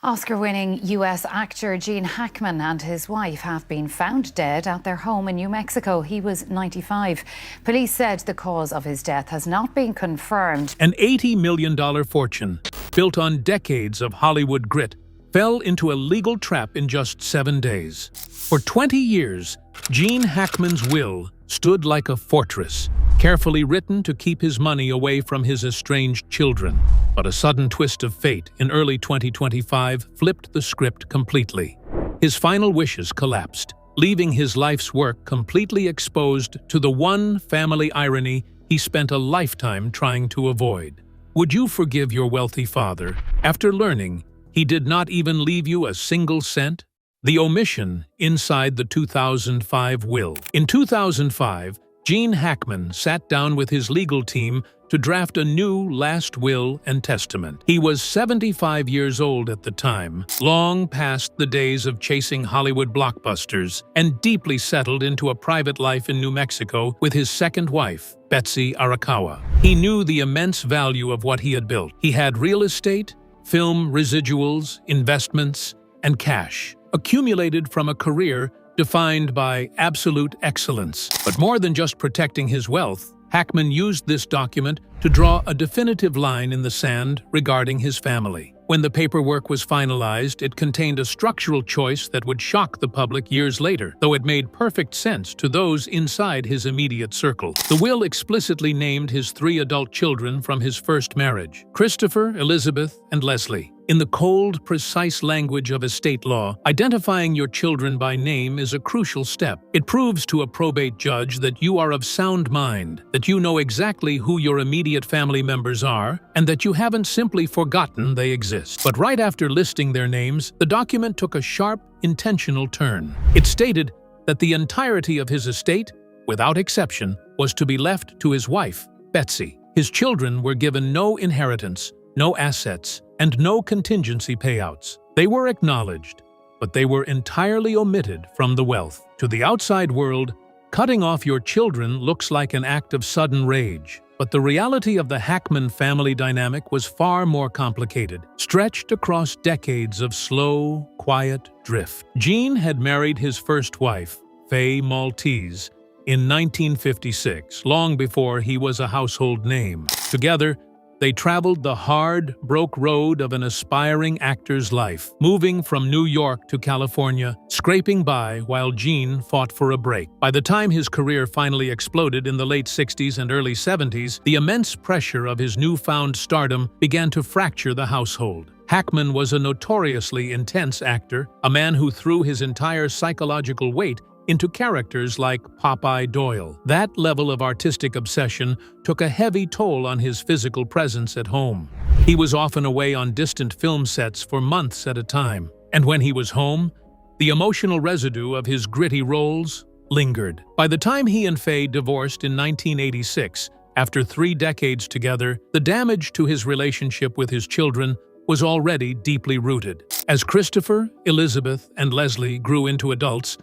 Oscar-winning US actor Gene Hackman and his wife have been found dead at their home in New Mexico. He was 95. Police said the cause of his death has not been confirmed. An $80 million fortune, built on decades of Hollywood grit, fell into a legal trap in just 7 days. For 20 years, Gene Hackman's will stood like a fortress, carefully written to keep his money away from his estranged children. But a sudden twist of fate in early 2025 flipped the script completely. His final wishes collapsed, leaving his life's work completely exposed to the one family irony he spent a lifetime trying to avoid. Would you forgive your wealthy father after learning he did not even leave you a single cent? The omission inside the 2005 will. In 2005, Gene Hackman sat down with his legal team to draft a new last will and testament. He was 75 years old at the time, long past the days of chasing Hollywood blockbusters, and deeply settled into a private life in New Mexico with his second wife, Betsy Arakawa. He knew the immense value of what he had built. He had real estate, film residuals, investments, and cash, accumulated from a career defined by absolute excellence. But more than just protecting his wealth, Hackman used this document to draw a definitive line in the sand regarding his family. When the paperwork was finalized, it contained a structural choice that would shock the public years later, though it made perfect sense to those inside his immediate circle. The will explicitly named his 3 adult children from his first marriage: Christopher, Elizabeth, and Leslie. In the cold, precise language of estate law, identifying your children by name is a crucial step. It proves to a probate judge that you are of sound mind, that you know exactly who your immediate family members are, and that you haven't simply forgotten they exist. But right after listing their names, the document took a sharp, intentional turn. It stated that the entirety of his estate, without exception, was to be left to his wife, Betsy. His children were given no inheritance, no assets, and no contingency payouts. They were acknowledged, but they were entirely omitted from the wealth. To the outside world, cutting off your children looks like an act of sudden rage. But the reality of the Hackman family dynamic was far more complicated, stretched across decades of slow, quiet drift. Gene had married his first wife, Faye Maltese, in 1956, long before he was a household name. Together, they traveled the hard, broke road of an aspiring actor's life, moving from New York to California, scraping by while Gene fought for a break. By the time his career finally exploded in the late 60s and early 70s, the immense pressure of his newfound stardom began to fracture the household. Hackman was a notoriously intense actor, a man who threw his entire psychological weight into characters like Popeye Doyle. That level of artistic obsession took a heavy toll on his physical presence at home. He was often away on distant film sets for months at a time, and when he was home, the emotional residue of his gritty roles lingered. By the time he and Faye divorced in 1986, after 3 decades together, the damage to his relationship with his children was already deeply rooted. As Christopher, Elizabeth, and Leslie grew into adults,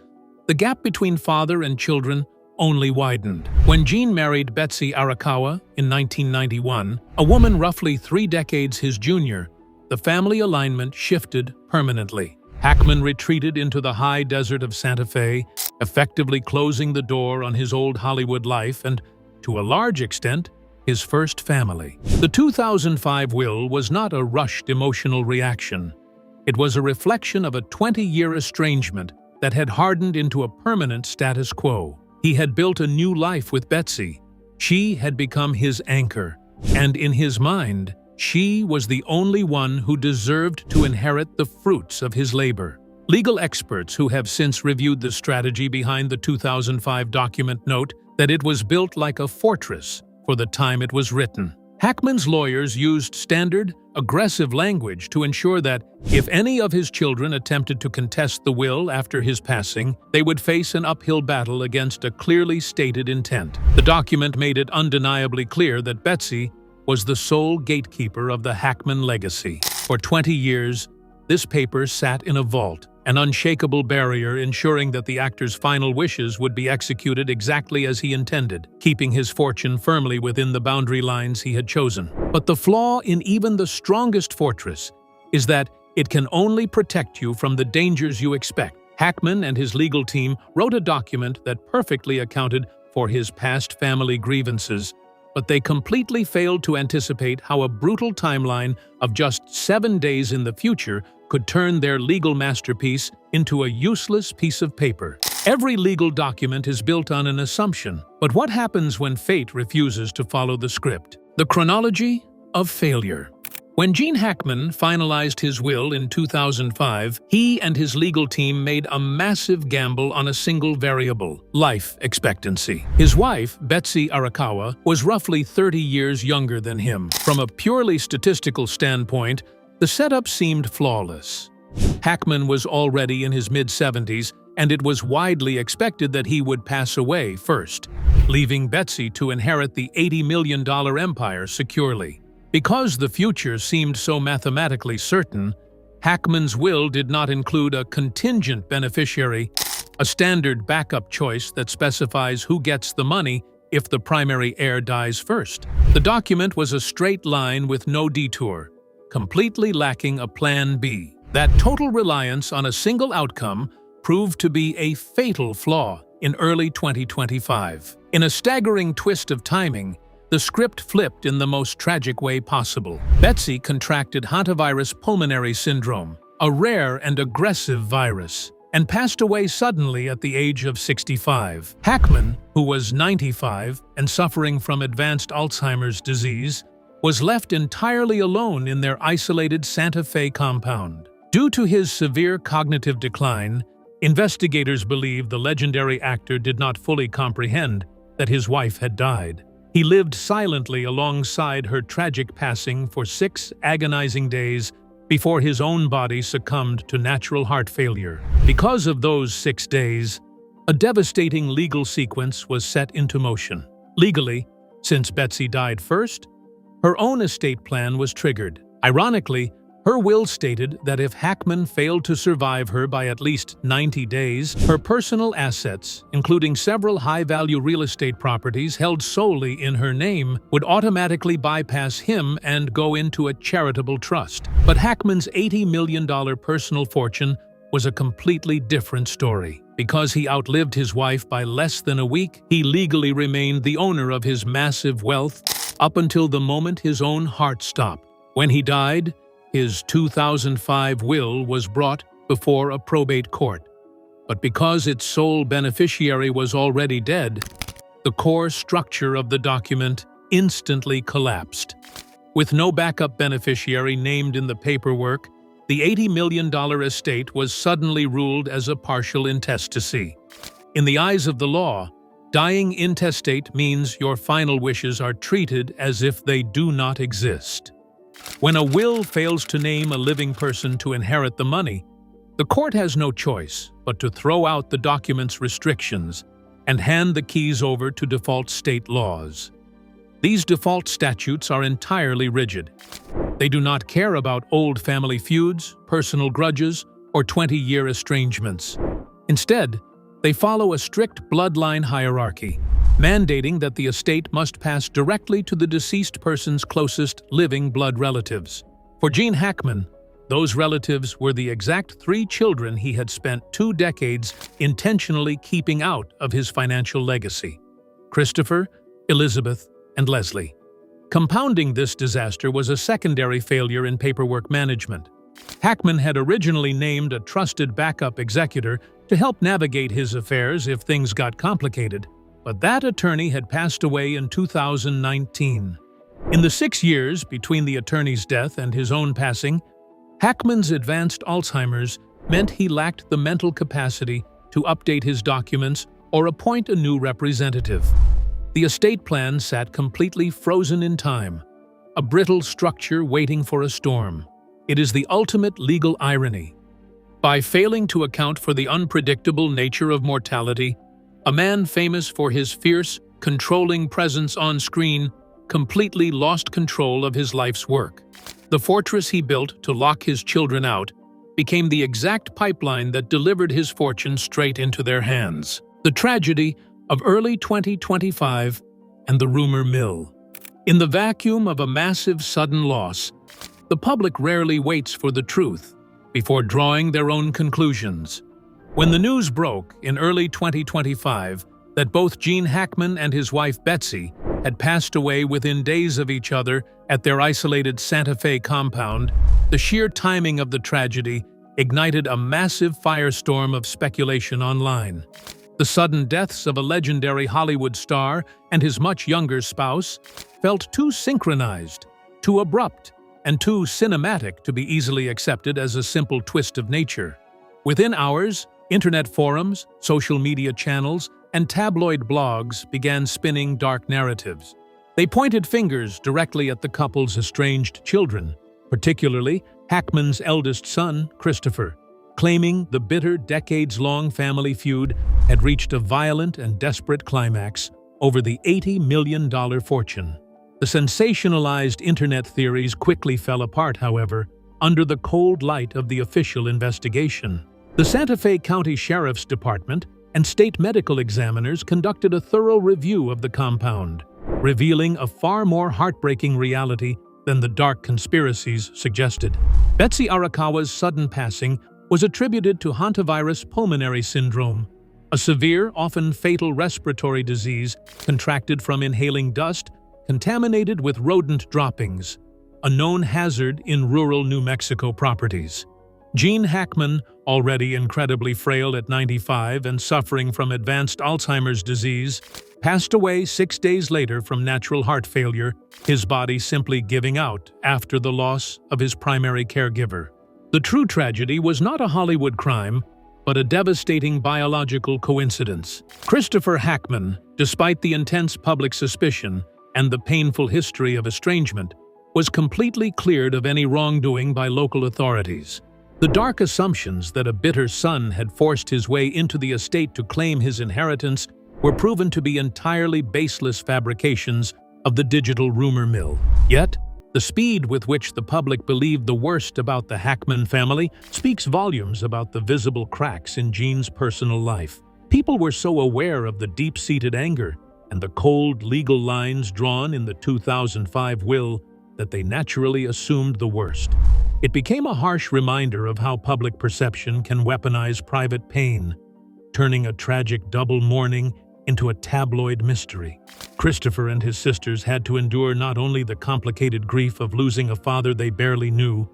the gap between father and children only widened. When Gene married Betsy Arakawa in 1991, a woman roughly 3 decades his junior, the family alignment shifted permanently. Hackman retreated into the high desert of Santa Fe, effectively closing the door on his old Hollywood life and, to a large extent, his first family. The 2005 will was not a rushed emotional reaction. It was a reflection of a 20-year estrangement that had hardened into a permanent status quo. He had built a new life with Betsy. She had become his anchor, and in his mind, she was the only one who deserved to inherit the fruits of his labor. Legal experts who have since reviewed the strategy behind the 2005 document note that it was built like a fortress for the time it was written. Hackman's lawyers used standard, aggressive language to ensure that if any of his children attempted to contest the will after his passing, they would face an uphill battle against a clearly stated intent. The document made it undeniably clear that Betsy was the sole gatekeeper of the Hackman legacy. For 20 years, this paper sat in a vault, an unshakable barrier ensuring that the actor's final wishes would be executed exactly as he intended, keeping his fortune firmly within the boundary lines he had chosen. But the flaw in even the strongest fortress is that It can only protect you from the dangers you expect. Hackman and his legal team wrote a document that perfectly accounted for his past family grievances, but they completely failed to anticipate how a brutal timeline of just 7 days in the future could turn their legal masterpiece into a useless piece of paper. Every legal document is built on an assumption, but what happens when fate refuses to follow the script? The chronology of failure. When Gene Hackman finalized his will in 2005, he and his legal team made a massive gamble on a single variable: life expectancy. His wife, Betsy Arakawa, was roughly 30 years younger than him. From a purely statistical standpoint, the setup seemed flawless. Hackman was already in his mid-70s, and it was widely expected that he would pass away first, leaving Betsy to inherit the $80 million empire securely. Because the future seemed so mathematically certain, Hackman's will did not include a contingent beneficiary, a standard backup choice that specifies who gets the money if the primary heir dies first. The document was a straight line with no detour, completely lacking a plan B. That total reliance on a single outcome proved to be a fatal flaw in early 2025. In a staggering twist of timing, the script flipped in the most tragic way possible. Betsy contracted hantavirus pulmonary syndrome, a rare and aggressive virus, and passed away suddenly at the age of 65. Hackman, who was 95 and suffering from advanced Alzheimer's disease, was left entirely alone in their isolated Santa Fe compound. Due to his severe cognitive decline, investigators believe the legendary actor did not fully comprehend that his wife had died. He lived silently alongside her tragic passing for 6 agonizing days before his own body succumbed to natural heart failure. Because of those 6 days, a devastating legal sequence was set into motion. Legally, since Betsy died first, her own estate plan was triggered. Ironically, her will stated that if Hackman failed to survive her by at least 90 days, her personal assets, including several high-value real estate properties held solely in her name, would automatically bypass him and go into a charitable trust. But Hackman's $80 million personal fortune was a completely different story. Because he outlived his wife by less than a week, he legally remained the owner of his massive wealth up until the moment his own heart stopped. When he died, his 2005 will was brought before a probate court, but because its sole beneficiary was already dead, the core structure of the document instantly collapsed. With no backup beneficiary named in the paperwork, the $80 million estate was suddenly ruled as a partial intestacy. In the eyes of the law, dying intestate means your final wishes are treated as if they do not exist. When a will fails to name a living person to inherit the money, the court has no choice but to throw out the document's restrictions and hand the keys over to default state laws. These default statutes are entirely rigid. They do not care about old family feuds, personal grudges, or 20-year estrangements. Instead, they follow a strict bloodline hierarchy, mandating that the estate must pass directly to the deceased person's closest living blood relatives. For Gene Hackman, those relatives were the exact 3 children he had spent 2 decades intentionally keeping out of his financial legacy: Christopher, Elizabeth, and Leslie. Compounding this disaster was a secondary failure in paperwork management. Hackman had originally named a trusted backup executor to help navigate his affairs if things got complicated, but that attorney had passed away in 2019. In the 6 years between the attorney's death and his own passing, Hackman's advanced Alzheimer's meant he lacked the mental capacity to update his documents or appoint a new representative. The estate plan sat completely frozen in time, a brittle structure waiting for a storm. It is the ultimate legal irony. By failing to account for the unpredictable nature of mortality, a man famous for his fierce, controlling presence on screen completely lost control of his life's work. The fortress he built to lock his children out became the exact pipeline that delivered his fortune straight into their hands. The tragedy of early 2025 and the rumor mill. In the vacuum of a massive sudden loss, the public rarely waits for the truth. before drawing their own conclusions. When the news broke in early 2025 that both Gene Hackman and his wife Betsy had passed away within days of each other at their isolated Santa Fe compound, the sheer timing of the tragedy ignited a massive firestorm of speculation online. The sudden deaths of a legendary Hollywood star and his much younger spouse felt too synchronized, too abrupt, and too cinematic to be easily accepted as a simple twist of nature. Within hours, internet forums, social media channels, and tabloid blogs began spinning dark narratives. They pointed fingers directly at the couple's estranged children, particularly Hackman's eldest son, Christopher, claiming the bitter decades-long family feud had reached a violent and desperate climax over the $80 million fortune. The sensationalized internet theories quickly fell apart, however, under the cold light of the official investigation. The Santa Fe County Sheriff's Department and state medical examiners conducted a thorough review of the compound, revealing a far more heartbreaking reality than the dark conspiracies suggested. Betsy Arakawa's sudden passing was attributed to hantavirus pulmonary syndrome, a severe, often fatal respiratory disease contracted from inhaling dust contaminated with rodent droppings, a known hazard in rural New Mexico properties. Gene Hackman, already incredibly frail at 95 and suffering from advanced Alzheimer's disease, passed away 6 days later from natural heart failure, his body simply giving out after the loss of his primary caregiver. The true tragedy was not a Hollywood crime, but a devastating biological coincidence. Christopher Hackman, despite the intense public suspicion and the painful history of estrangement, was completely cleared of any wrongdoing by local authorities. The dark assumptions that a bitter son had forced his way into the estate to claim his inheritance were proven to be entirely baseless fabrications of the digital rumor mill. Yet, the speed with which the public believed the worst about the Hackman family speaks volumes about the visible cracks in Gene's personal life. People were so aware of the deep-seated anger and the cold legal lines drawn in the 2005 will that they naturally assumed the worst. It became a harsh reminder of how public perception can weaponize private pain, turning a tragic double mourning into a tabloid mystery. Christopher and his sisters had to endure not only the complicated grief of losing a father they barely knew,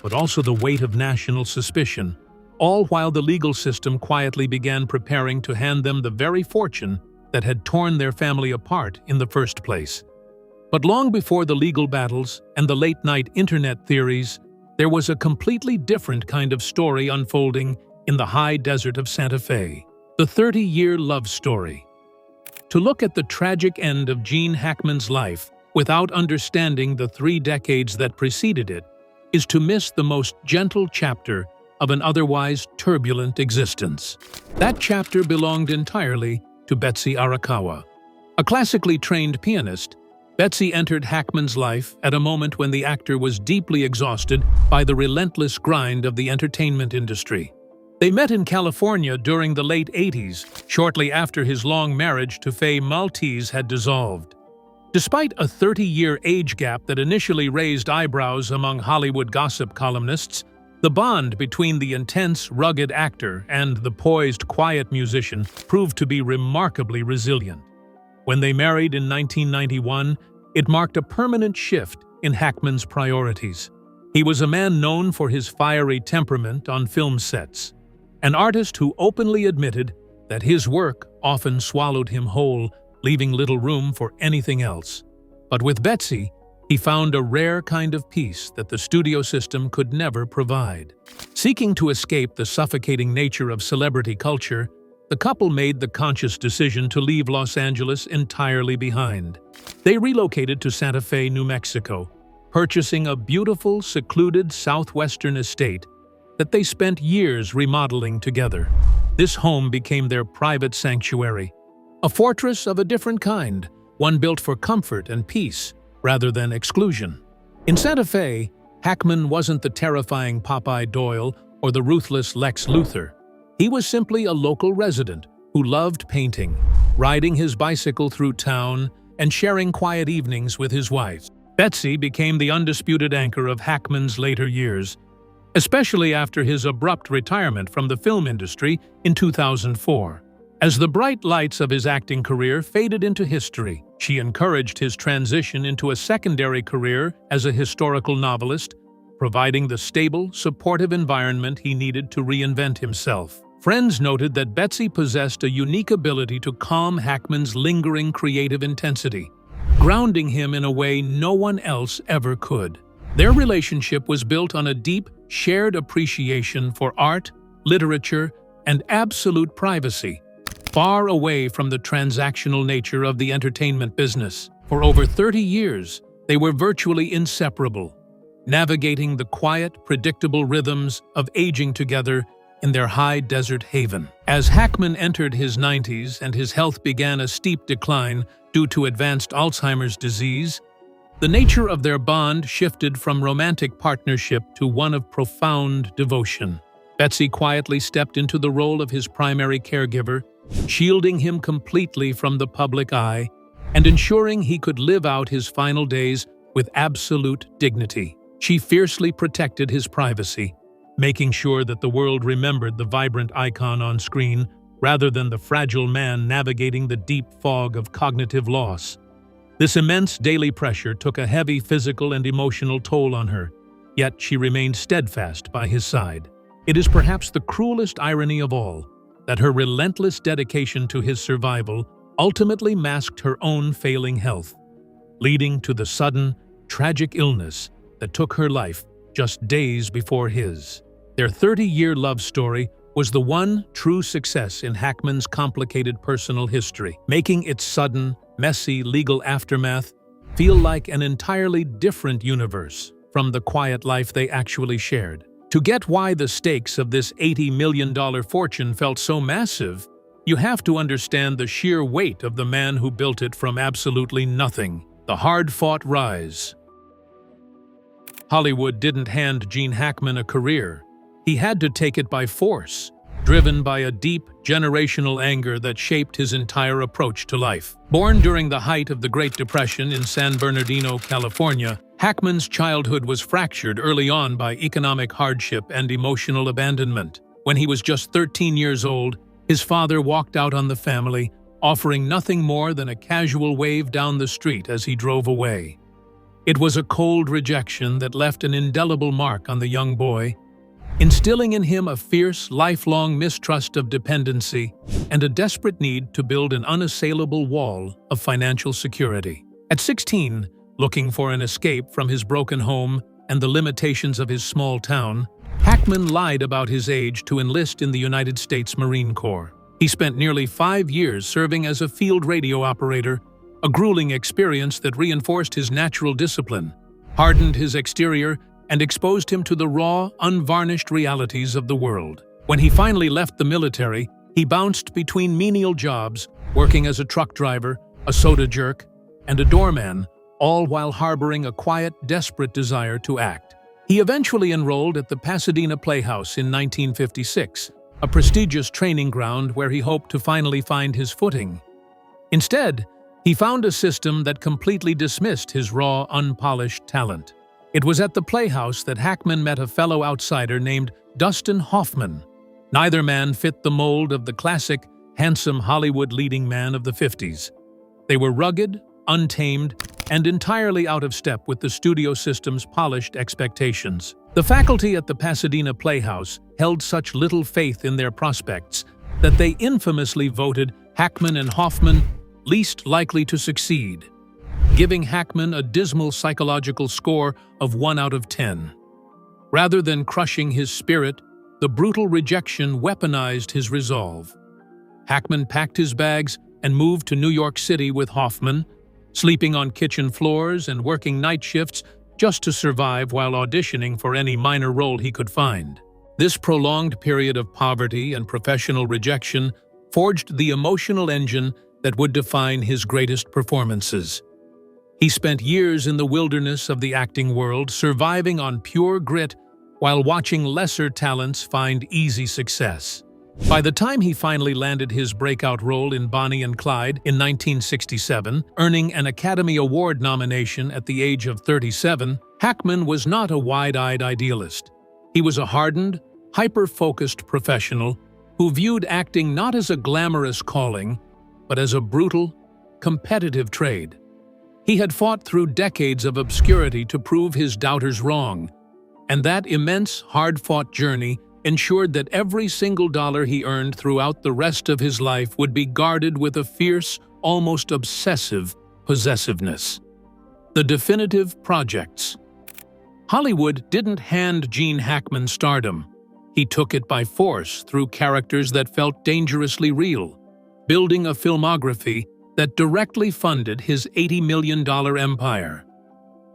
but also the weight of national suspicion, all while the legal system quietly began preparing to hand them the very fortune that had torn their family apart in the first place. But long before the legal battles and the late-night internet theories, there was a completely different kind of story unfolding in the high desert of Santa Fe. The 30-year love story. To look at the tragic end of Gene Hackman's life without understanding the 3 decades that preceded it is to miss the most gentle chapter of an otherwise turbulent existence. That chapter belonged entirely to Betsy Arakawa. A classically trained pianist, Betsy entered Hackman's life at a moment when the actor was deeply exhausted by the relentless grind of the entertainment industry. They met in California during the late 80s, shortly after his long marriage to Faye Maltese had dissolved. Despite a 30-year age gap that initially raised eyebrows among Hollywood gossip columnists, the bond between the intense, rugged actor and the poised, quiet musician proved to be remarkably resilient. When they married in 1991, it marked a permanent shift in Hackman's priorities. He was a man known for his fiery temperament on film sets, an artist who openly admitted that his work often swallowed him whole, leaving little room for anything else. But with Betsy, he found a rare kind of peace that the studio system could never provide. Seeking to escape the suffocating nature of celebrity culture, the couple made the conscious decision to leave Los Angeles entirely behind. They relocated to Santa Fe, New Mexico, purchasing a beautiful, secluded southwestern estate that they spent years remodeling together. This home became their private sanctuary, a fortress of a different kind, one built for comfort and peace rather than exclusion. In Santa Fe, Hackman wasn't the terrifying Popeye Doyle or the ruthless Lex Luthor. He was simply a local resident who loved painting, riding his bicycle through town, and sharing quiet evenings with his wife. Betsy became the undisputed anchor of Hackman's later years, especially after his abrupt retirement from the film industry in 2004. As the bright lights of his acting career faded into history, she encouraged his transition into a secondary career as a historical novelist, providing the stable, supportive environment he needed to reinvent himself. Friends noted that Betsy possessed a unique ability to calm Hackman's lingering creative intensity, grounding him in a way no one else ever could. Their relationship was built on a deep, shared appreciation for art, literature, and absolute privacy, far away from the transactional nature of the entertainment business. For over 30 years, they were virtually inseparable, navigating the quiet, predictable rhythms of aging together in their high desert haven. As Hackman entered his 90s and his health began a steep decline due to advanced Alzheimer's disease, the nature of their bond shifted from romantic partnership to one of profound devotion. Betsy quietly stepped into the role of his primary caregiver, shielding him completely from the public eye and ensuring he could live out his final days with absolute dignity. She fiercely protected his privacy, making sure that the world remembered the vibrant icon on screen rather than the fragile man navigating the deep fog of cognitive loss. This immense daily pressure took a heavy physical and emotional toll on her, yet she remained steadfast by his side. It is perhaps the cruelest irony of all that her relentless dedication to his survival ultimately masked her own failing health, leading to the sudden, tragic illness that took her life just days before his. Their 30-year love story was the one true success in Hackman's complicated personal history, making its sudden, messy legal aftermath feel like an entirely different universe from the quiet life they actually shared. To get why the stakes of this $80 million fortune felt so massive, you have to understand the sheer weight of the man who built it from absolutely nothing, the hard-fought rise. Hollywood didn't hand Gene Hackman a career. He had to take it by force, driven by a deep, generational anger that shaped his entire approach to life. Born during the height of the Great Depression in San Bernardino, California, Hackman's childhood was fractured early on by economic hardship and emotional abandonment. When he was just 13 years old, his father walked out on the family, offering nothing more than a casual wave down the street as he drove away. It was a cold rejection that left an indelible mark on the young boy, instilling in him a fierce, lifelong mistrust of dependency and a desperate need to build an unassailable wall of financial security. At 16, looking for an escape from his broken home and the limitations of his small town, Hackman lied about his age to enlist in the United States Marine Corps. He spent nearly 5 years serving as a field radio operator, a grueling experience that reinforced his natural discipline, hardened his exterior, and exposed him to the raw, unvarnished realities of the world. When he finally left the military, he bounced between menial jobs, working as a truck driver, a soda jerk, and a doorman, all while harboring a quiet, desperate desire to act. He eventually enrolled at the Pasadena Playhouse in 1956, a prestigious training ground where he hoped to finally find his footing. Instead, he found a system that completely dismissed his raw, unpolished talent. It was at the Playhouse that Hackman met a fellow outsider named Dustin Hoffman. Neither man fit the mold of the classic, handsome Hollywood leading man of the 50s. They were rugged, untamed, and entirely out of step with the studio system's polished expectations. The faculty at the Pasadena Playhouse held such little faith in their prospects that they infamously voted Hackman and Hoffman least likely to succeed, giving Hackman a dismal psychological score of 1 out of 10. Rather than crushing his spirit, the brutal rejection weaponized his resolve. Hackman packed his bags and moved to New York City with Hoffman, sleeping on kitchen floors and working night shifts just to survive while auditioning for any minor role he could find. This prolonged period of poverty and professional rejection forged the emotional engine that would define his greatest performances. He spent years in the wilderness of the acting world, surviving on pure grit while watching lesser talents find easy success. By the time he finally landed his breakout role in Bonnie and Clyde in 1967, earning an Academy Award nomination at the age of 37, Hackman was not a wide-eyed idealist. He was a hardened, hyper-focused professional who viewed acting not as a glamorous calling, but as a brutal, competitive trade. He had fought through decades of obscurity to prove his doubters wrong, and that immense, hard-fought journey ensured that every single dollar he earned throughout the rest of his life would be guarded with a fierce, almost obsessive possessiveness. The definitive projects. Hollywood didn't hand Gene Hackman stardom. He took it by force through characters that felt dangerously real, building a filmography that directly funded his $80 million empire.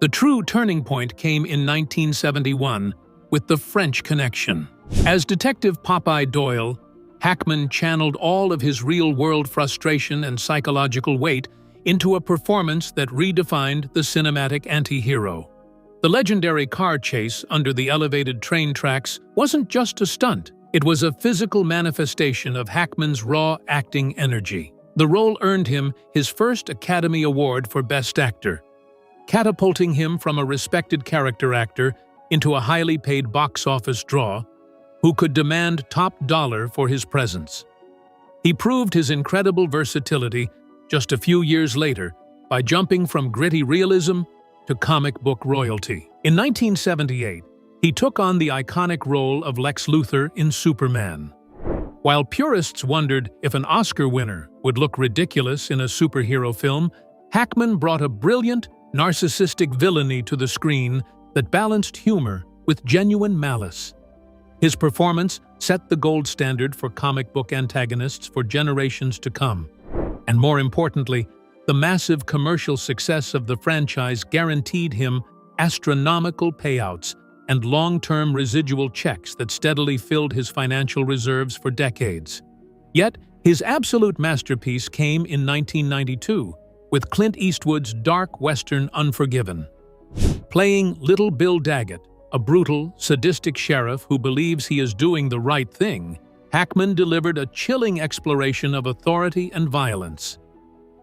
The true turning point came in 1971 with The French Connection. As Detective Popeye Doyle, Hackman channeled all of his real-world frustration and psychological weight into a performance that redefined the cinematic anti-hero. The legendary car chase under the elevated train tracks wasn't just a stunt. It was a physical manifestation of Hackman's raw acting energy. The role earned him his first Academy Award for Best Actor, catapulting him from a respected character actor into a highly paid box office draw who could demand top dollar for his presence. He proved his incredible versatility just a few years later by jumping from gritty realism to comic book royalty. In 1978, he took on the iconic role of Lex Luthor in Superman. While purists wondered if an Oscar winner would look ridiculous in a superhero film, Hackman brought a brilliant, narcissistic villainy to the screen that balanced humor with genuine malice. His performance set the gold standard for comic book antagonists for generations to come. And more importantly, the massive commercial success of the franchise guaranteed him astronomical payouts and long-term residual checks that steadily filled his financial reserves for decades. Yet, his absolute masterpiece came in 1992 with Clint Eastwood's dark western Unforgiven. Playing Little Bill Daggett, a brutal, sadistic sheriff who believes he is doing the right thing, Hackman delivered a chilling exploration of authority and violence.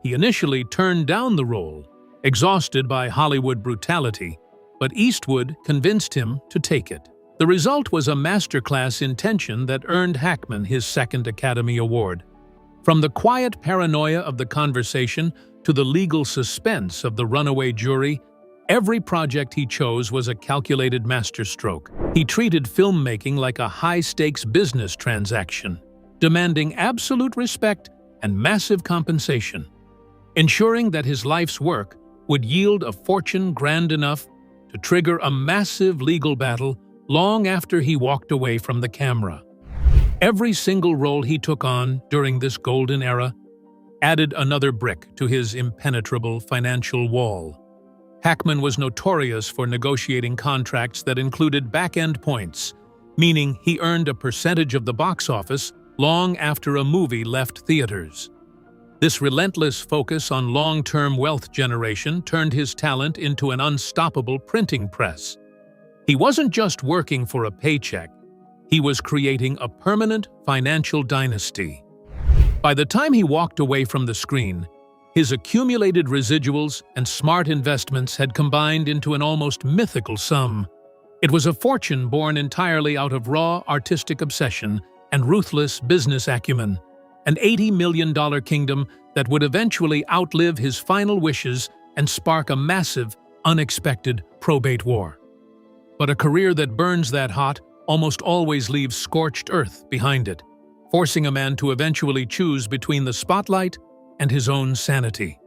He initially turned down the role, exhausted by Hollywood brutality, but Eastwood convinced him to take it. The result was a masterclass in tension that earned Hackman his second Academy Award. From the quiet paranoia of the conversation to the legal suspense of the runaway jury, every project he chose was a calculated masterstroke. He treated filmmaking like a high-stakes business transaction, demanding absolute respect and massive compensation, ensuring that his life's work would yield a fortune grand enough to trigger a massive legal battle long after he walked away from the camera. Every single role he took on during this golden era added another brick to his impenetrable financial wall. Hackman was notorious for negotiating contracts that included back-end points, meaning he earned a percentage of the box office long after a movie left theaters. This relentless focus on long-term wealth generation turned his talent into an unstoppable printing press. He wasn't just working for a paycheck, he was creating a permanent financial dynasty. By the time he walked away from the screen, his accumulated residuals and smart investments had combined into an almost mythical sum. It was a fortune born entirely out of raw artistic obsession and ruthless business acumen, an $80 million kingdom that would eventually outlive his final wishes and spark a massive, unexpected probate war. But a career that burns that hot almost always leaves scorched earth behind it, forcing a man to eventually choose between the spotlight and his own sanity.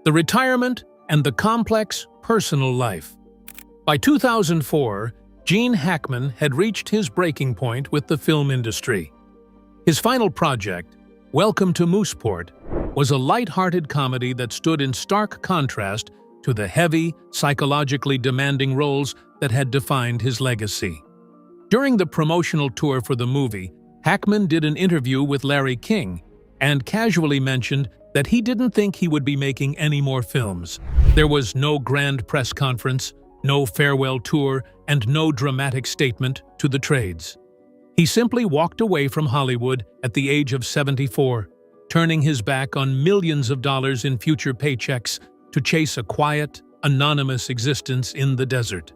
The retirement and the complex personal life. By 2004, Gene Hackman had reached his breaking point with the film industry. His final project, Welcome to Mooseport, was a light-hearted comedy that stood in stark contrast to the heavy, psychologically demanding roles that had defined his legacy. During the promotional tour for the movie, Hackman did an interview with Larry King and casually mentioned that he didn't think he would be making any more films. There was no grand press conference, no farewell tour, and no dramatic statement to the trades. He simply walked away from Hollywood at the age of 74, turning his back on millions of dollars in future paychecks to chase a quiet, anonymous existence in the desert.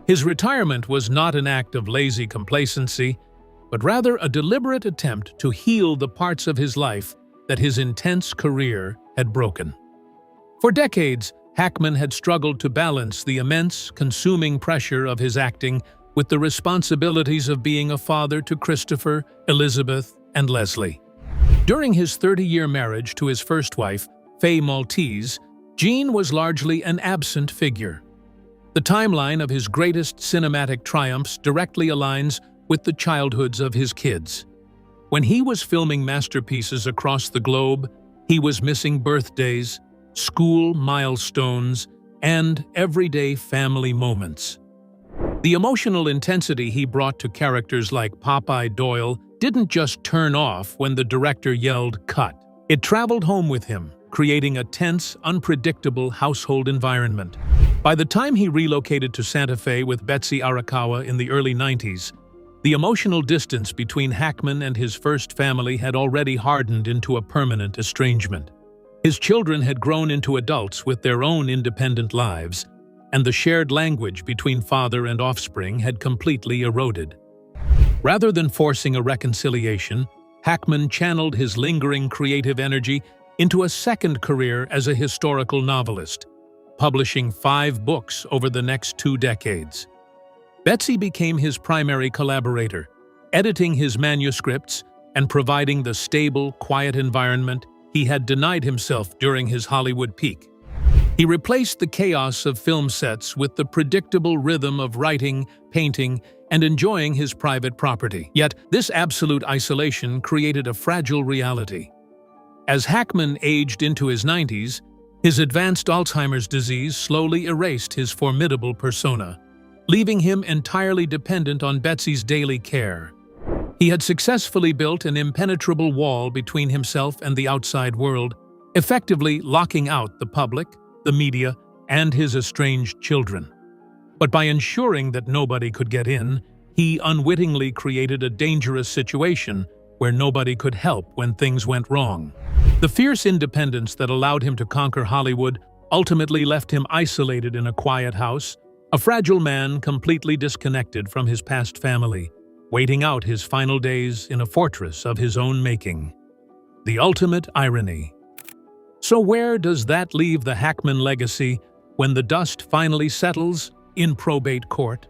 His retirement was not an act of lazy complacency, but rather a deliberate attempt to heal the parts of his life that his intense career had broken. For decades, Hackman had struggled to balance the immense, consuming pressure of his acting with the responsibilities of being a father to Christopher, Elizabeth, and Leslie. During his 30-year marriage to his first wife, Faye Maltese, Gene was largely an absent figure. The timeline of his greatest cinematic triumphs directly aligns with the childhoods of his kids. When he was filming masterpieces across the globe, he was missing birthdays, school milestones, and everyday family moments. The emotional intensity he brought to characters like Popeye Doyle didn't just turn off when the director yelled "cut." It traveled home with him, creating a tense, unpredictable household environment. By the time he relocated to Santa Fe with Betsy Arakawa in the early 90s, the emotional distance between Hackman and his first family had already hardened into a permanent estrangement. His children had grown into adults with their own independent lives, and the shared language between father and offspring had completely eroded. Rather than forcing a reconciliation, Hackman channeled his lingering creative energy into a second career as a historical novelist, publishing 5 books over the next 2 decades. Betsy became his primary collaborator, editing his manuscripts and providing the stable, quiet environment he had denied himself during his Hollywood peak. He replaced the chaos of film sets with the predictable rhythm of writing, painting, and enjoying his private property. Yet, this absolute isolation created a fragile reality. As Hackman aged into his 90s, his advanced Alzheimer's disease slowly erased his formidable persona, leaving him entirely dependent on Betsy's daily care. He had successfully built an impenetrable wall between himself and the outside world, effectively locking out the public, the media, and his estranged children. But by ensuring that nobody could get in, he unwittingly created a dangerous situation where nobody could help when things went wrong. The fierce independence that allowed him to conquer Hollywood ultimately left him isolated in a quiet house, a fragile man completely disconnected from his past family, waiting out his final days in a fortress of his own making. The ultimate irony. So where does that leave the Hackman legacy when the dust finally settles in probate court?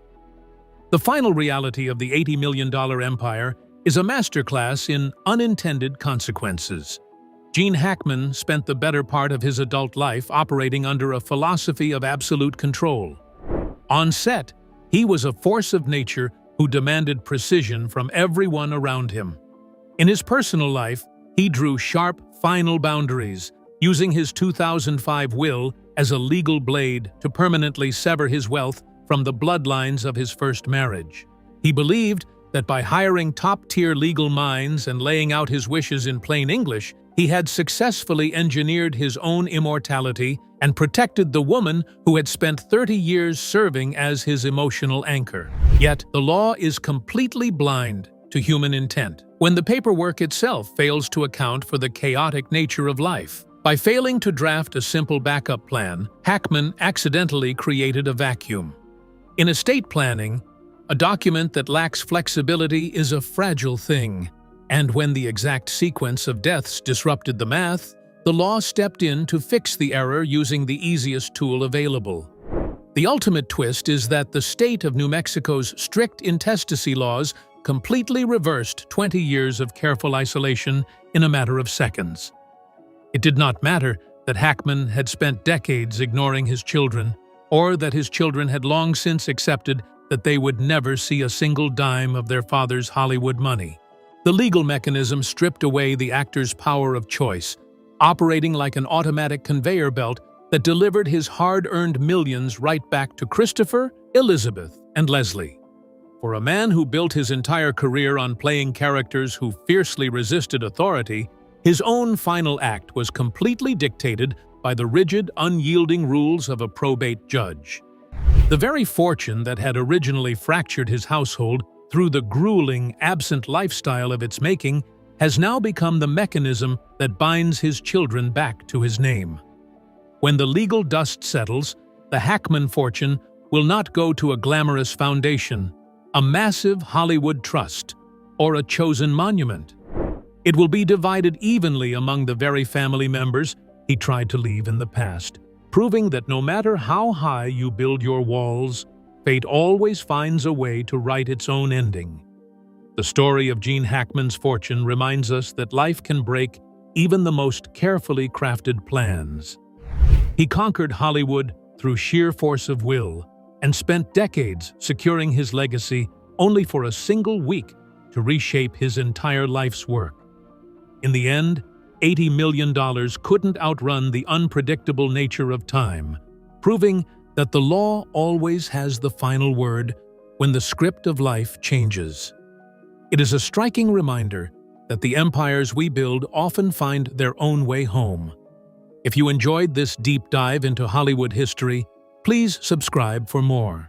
The final reality of the $80 million empire is a masterclass in unintended consequences. Gene Hackman spent the better part of his adult life operating under a philosophy of absolute control. On set, he was a force of nature who demanded precision from everyone around him. In his personal life, he drew sharp, final boundaries, using his 2005 will as a legal blade to permanently sever his wealth from the bloodlines of his first marriage. He believed that by hiring top-tier legal minds and laying out his wishes in plain English, he had successfully engineered his own immortality and protected the woman who had spent 30 years serving as his emotional anchor. Yet, the law is completely blind to human intent when the paperwork itself fails to account for the chaotic nature of life. By failing to draft a simple backup plan, Hackman accidentally created a vacuum. In estate planning, a document that lacks flexibility is a fragile thing, and when the exact sequence of deaths disrupted the math, the law stepped in to fix the error using the easiest tool available. The ultimate twist is that the state of New Mexico's strict intestacy laws completely reversed 20 years of careful isolation in a matter of seconds. It did not matter that Hackman had spent decades ignoring his children, or that his children had long since accepted that they would never see a single dime of their father's Hollywood money. The legal mechanism stripped away the actor's power of choice, operating like an automatic conveyor belt that delivered his hard-earned millions right back to Christopher, Elizabeth, and Leslie. For a man who built his entire career on playing characters who fiercely resisted authority, his own final act was completely dictated by the rigid, unyielding rules of a probate judge. The very fortune that had originally fractured his household through the grueling, absent lifestyle of its making has now become the mechanism that binds his children back to his name. When the legal dust settles, the Hackman fortune will not go to a glamorous foundation, a massive Hollywood trust, or a chosen monument. It will be divided evenly among the very family members he tried to leave in the past, proving that no matter how high you build your walls, fate always finds a way to write its own ending. The story of Gene Hackman's fortune reminds us that life can break even the most carefully crafted plans. He conquered Hollywood through sheer force of will and spent decades securing his legacy only for a single week to reshape his entire life's work. In the end, $80 million couldn't outrun the unpredictable nature of time, proving that the law always has the final word when the script of life changes. It is a striking reminder that the empires we build often find their own way home. If you enjoyed this deep dive into Hollywood history, please subscribe for more.